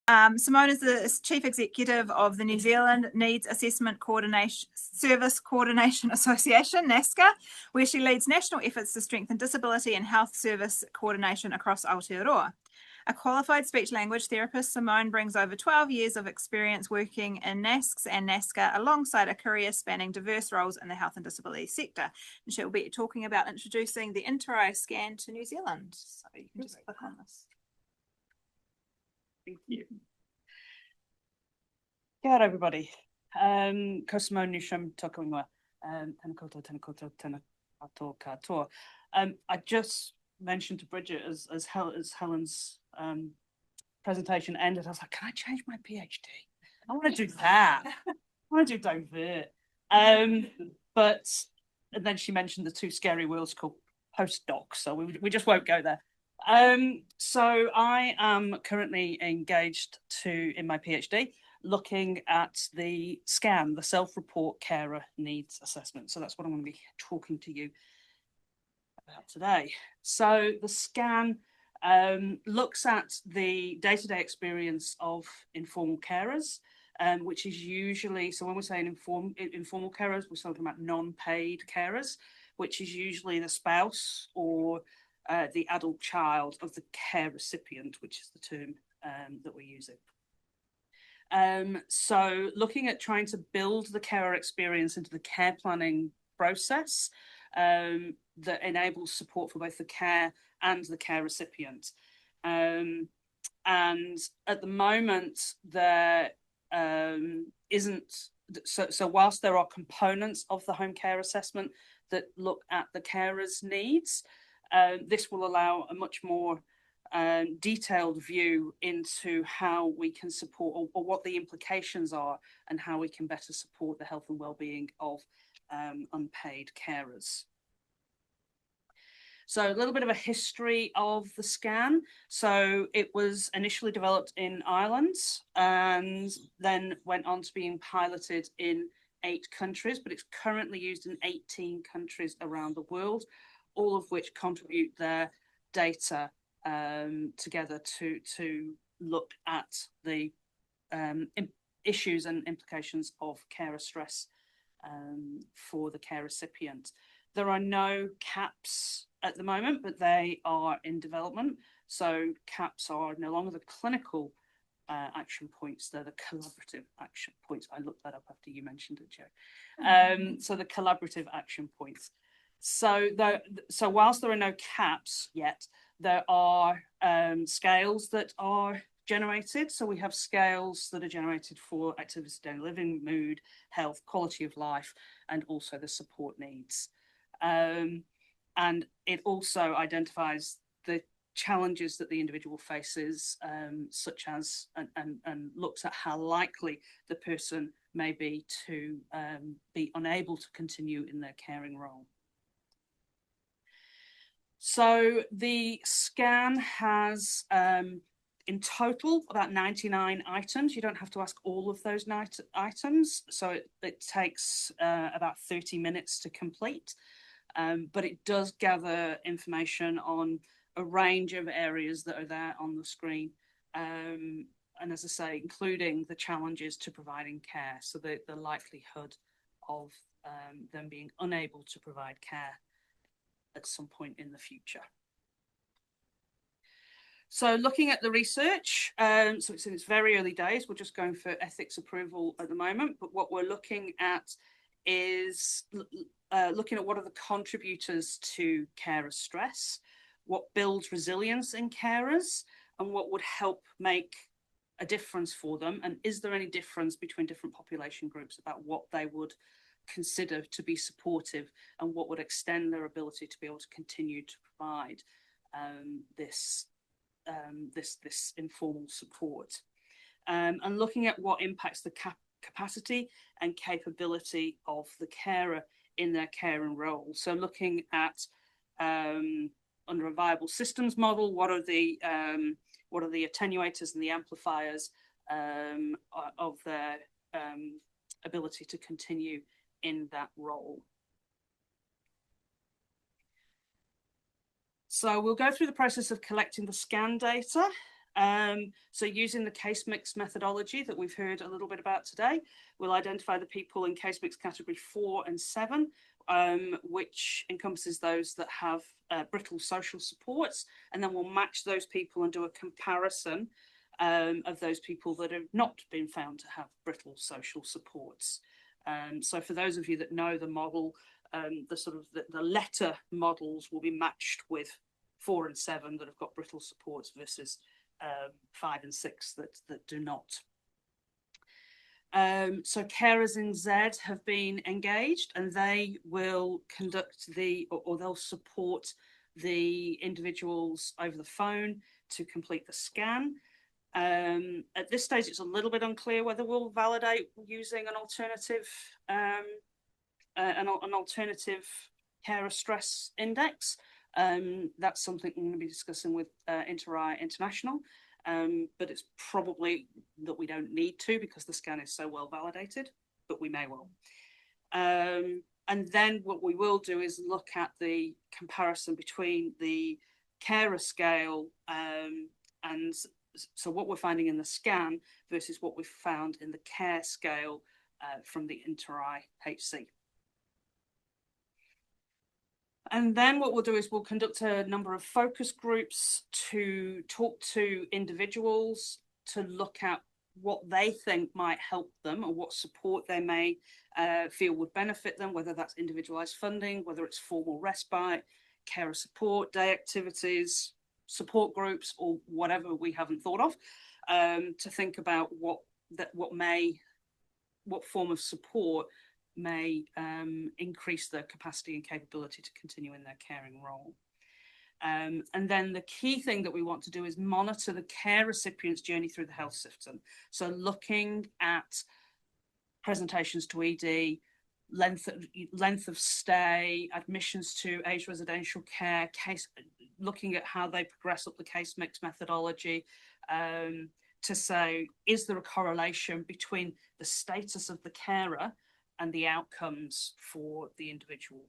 Simone is the Chief Executive of the New Zealand Needs Assessment Service Coordination Association, NASCA, where she leads national efforts to strengthen disability and health service coordination across Aotearoa. A qualified speech-language therapist, Simone brings over 12 years of experience working in NASCs and NASCA alongside a career spanning diverse roles in the health and disability sector. And she'll be talking about introducing the interRAI scan to New Zealand. So you can just click on this. Thank you. Kia ora, everybody. Ko Simone Newsham toku ingoa. Tēnā koutou, tēnā koutou, tēnā katoa katoa. I just mentioned to Bridget as Helen's presentation ended, I was like, can I change my PhD? I want to do that. I want to do divert. And then she mentioned the two scary words called postdocs, so we just won't go there. So I am currently engaged in my PhD looking at the SCAN, the Self-Report Carer Needs Assessment. So that's what I'm going to be talking to you about today. So the SCAN looks at the day-to-day experience of informal carers, which is usually, so when we're saying informal carers, we're talking about non-paid carers, which is usually the spouse or the adult child of the care recipient, which is the term that we're using. So looking at trying to build the carer experience into the care planning process that enables support for both the care and the care recipient. And at the moment, there isn't, so whilst there are components of the home care assessment that look at the carer's needs, this will allow a much more detailed view into how we can support or what the implications are and how we can better support the health and well-being of unpaid carers. So a little bit of a history of the SCAN. So it was initially developed in Ireland and then went on to being piloted in 8 countries, but it's currently used in 18 countries around the world, all of which contribute their data together to look at the issues and implications of carer stress for the care recipient. There are no caps at the moment, but they are in development. So caps are no longer the clinical action points, they're the collaborative action points. I looked that up after you mentioned it, Jo. So the collaborative action points. So whilst there are no caps yet, there are scales that are generated. So we have scales that are generated for activity of daily living, mood, health, quality of life, and also the support needs. And it also identifies the challenges that the individual faces, such as, and looks at how likely the person may be to be unable to continue in their caring role. So the SCAN has in total about 99 items. You don't have to ask all of those items. So it takes about 30 minutes to complete. But it does gather information on a range of areas that are there on the screen. And as I say, including the challenges to providing care. So the likelihood of them being unable to provide care at some point in the future. So looking at the research, so it's in its very early days, we're just going for ethics approval at the moment, but what we're looking at is looking at what are the contributors to carer stress, what builds resilience in carers, and what would help make a difference for them, and is there any difference between different population groups about what they would consider to be supportive and what would extend their ability to be able to continue to provide this informal support, and looking at what impacts the capacity and capability of the carer in their caring role. So looking at under a viable systems model, what are the attenuators and the amplifiers of their ability to continue in that role. So we'll go through the process of collecting the SCAN data. So using the case mix methodology that we've heard a little bit about today, we'll identify the people in case mix category 4 and 7, which encompasses those that have brittle social supports, and then we'll match those people and do a comparison of those people that have not been found to have brittle social supports. So for those of you that know the model, the letter models will be matched with 4 and 7 that have got brittle supports versus 5 and 6 that do not. So carers in Z have been engaged, and they will conduct or they'll support the individuals over the phone to complete the scan. At this stage, it's a little bit unclear whether we'll validate using an alternative carer stress index. That's something we're going to be discussing with 6th interRAI International, but it's probably that we don't need to because the scan is so well validated, but we may well. And then what we will do is look at the comparison between the carer scale and so what we're finding in the scan versus what we've found in the care scale from the 6th interRAI HC. And then what we'll do is we'll conduct a number of focus groups to talk to individuals to look at what they think might help them or what support they may feel would benefit them, whether that's individualised funding, whether it's formal respite, carer support, day activities, support groups, or whatever we haven't thought of, to think about what form of support may increase their capacity and capability to continue in their caring role. And then the key thing that we want to do is monitor the care recipient's journey through the health system. So looking at presentations to ED, length of stay, admissions to aged residential care, looking at how they progress up the case mix methodology, to say, is there a correlation between the status of the carer and the outcomes for the individual?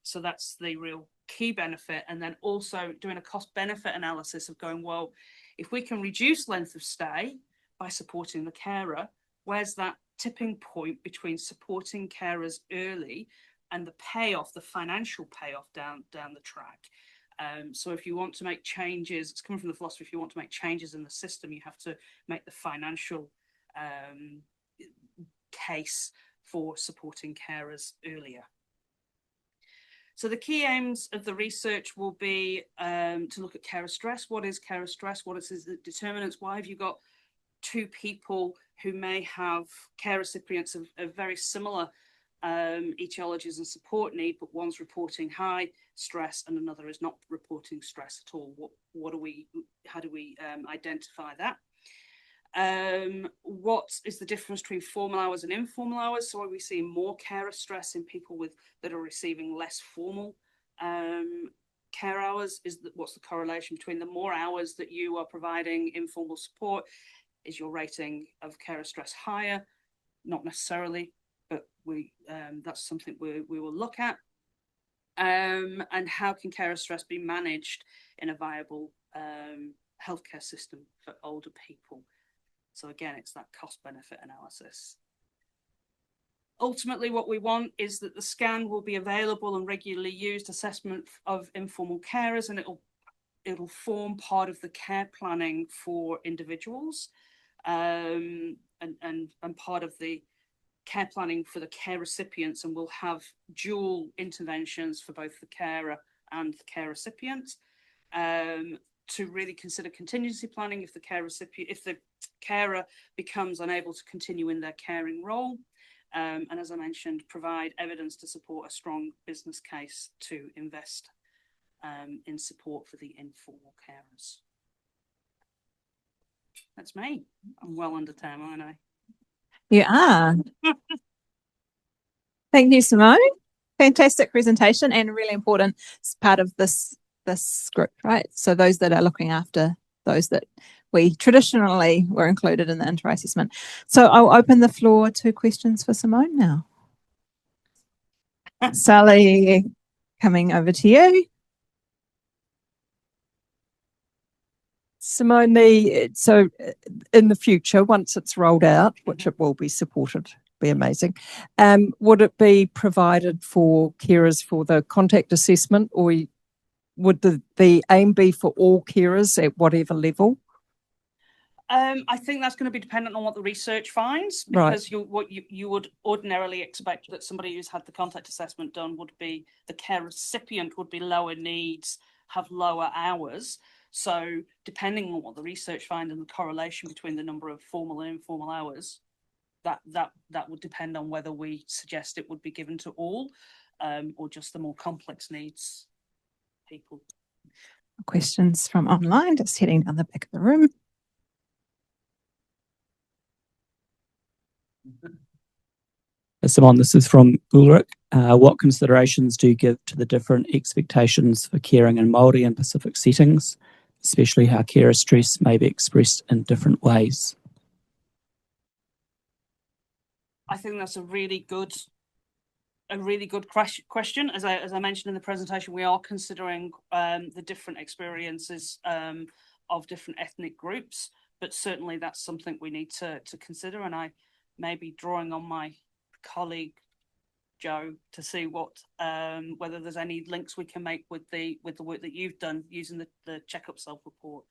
So that's the real key benefit. And then also doing a cost benefit analysis of going, well, if we can reduce length of stay by supporting the carer, where's that tipping point between supporting carers early and the payoff, the financial payoff down the track? So if you want to make changes, it's coming from the philosophy, if you want to make changes in the system, you have to make the financial case for supporting carers earlier. So the key aims of the research will be to look at carer stress. What is carer stress? What is the determinants? Why have you got two people who may have care recipients of very similar etiologies and support need, but one's reporting high stress and another is not reporting stress at all? How do we identify that? What is the difference between formal hours and informal hours? So are we seeing more carer stress in people that are receiving less formal care hours? What's the correlation between the more hours that you are providing informal support? Is your rating of carer stress higher? Not necessarily, but that's something we will look at. And how can carer stress be managed in a viable healthcare system for older people? So again, it's that cost benefit analysis. Ultimately, what we want is that the scan will be available and regularly used assessment of informal carers, and it'll form part of the care planning for individuals, and part of the care planning for the care recipients, and we'll have dual interventions for both the carer and the care recipient, to really consider contingency planning if the carer becomes unable to continue in their caring role, and as I mentioned, provide evidence to support a strong business case to invest in support for the informal carers. That's me. I'm well under time, aren't I? You are. Thank you, Simone. Fantastic presentation and really important part of this group, right? So those that are looking after those that we traditionally were included in the inter assessment. So I'll open the floor to questions for Simone now. Sally, coming over to you. Simone, so in the future, once it's rolled out, which it will be supported, be amazing, would it be provided for carers for the contact assessment, or would the aim be for all carers at whatever level? I think that's going to be dependent on what the research finds, because you would ordinarily expect that somebody who's had the contact assessment done would be, the care recipient would be lower needs, have lower hours. So depending on what the research finds and the correlation between the number of formal and informal hours, that would depend on whether we suggest it would be given to all, or just the more complex needs people. Questions from online, just heading down the back of the room. Simone, this is from Ulrich. What considerations do you give to the different expectations for caring in Māori and Pacific settings, especially how carer stress may be expressed in different ways? I think that's a really good question. As I mentioned in the presentation, we are considering the different experiences of different ethnic groups, but certainly that's something we need to consider. And I may be drawing on my colleague Joe to see what whether there's any links we can make with the work that you've done using the checkup self-report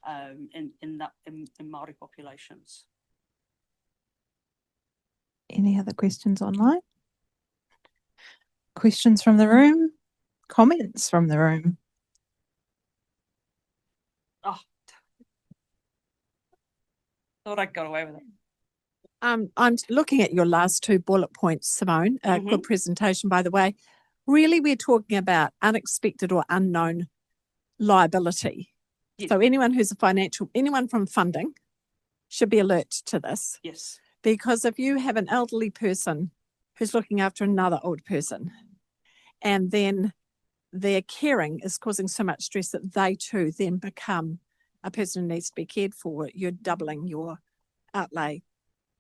in Māori populations. Any other questions online? Questions from the room? Comments from the room? Oh, thought I got away with it. I'm looking at your last two bullet points, Simone. Good presentation, by the way. Really, we're talking about unexpected or unknown liability. Yes. So anyone from funding should be alert to this. Yes. Because if you have an elderly person who's looking after another old person, and then their caring is causing so much stress that they too then become a person who needs to be cared for, you're doubling your outlay.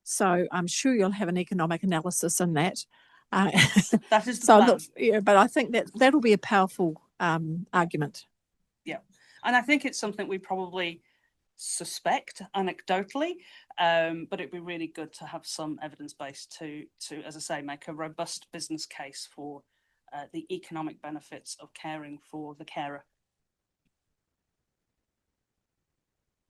So I'm sure you'll have an economic analysis in that. That is the plan. Yeah, but I think that'll be a powerful argument. Yeah, and I think it's something we probably suspect anecdotally, but it'd be really good to have some evidence base to, as I say, make a robust business case for the economic benefits of caring for the carer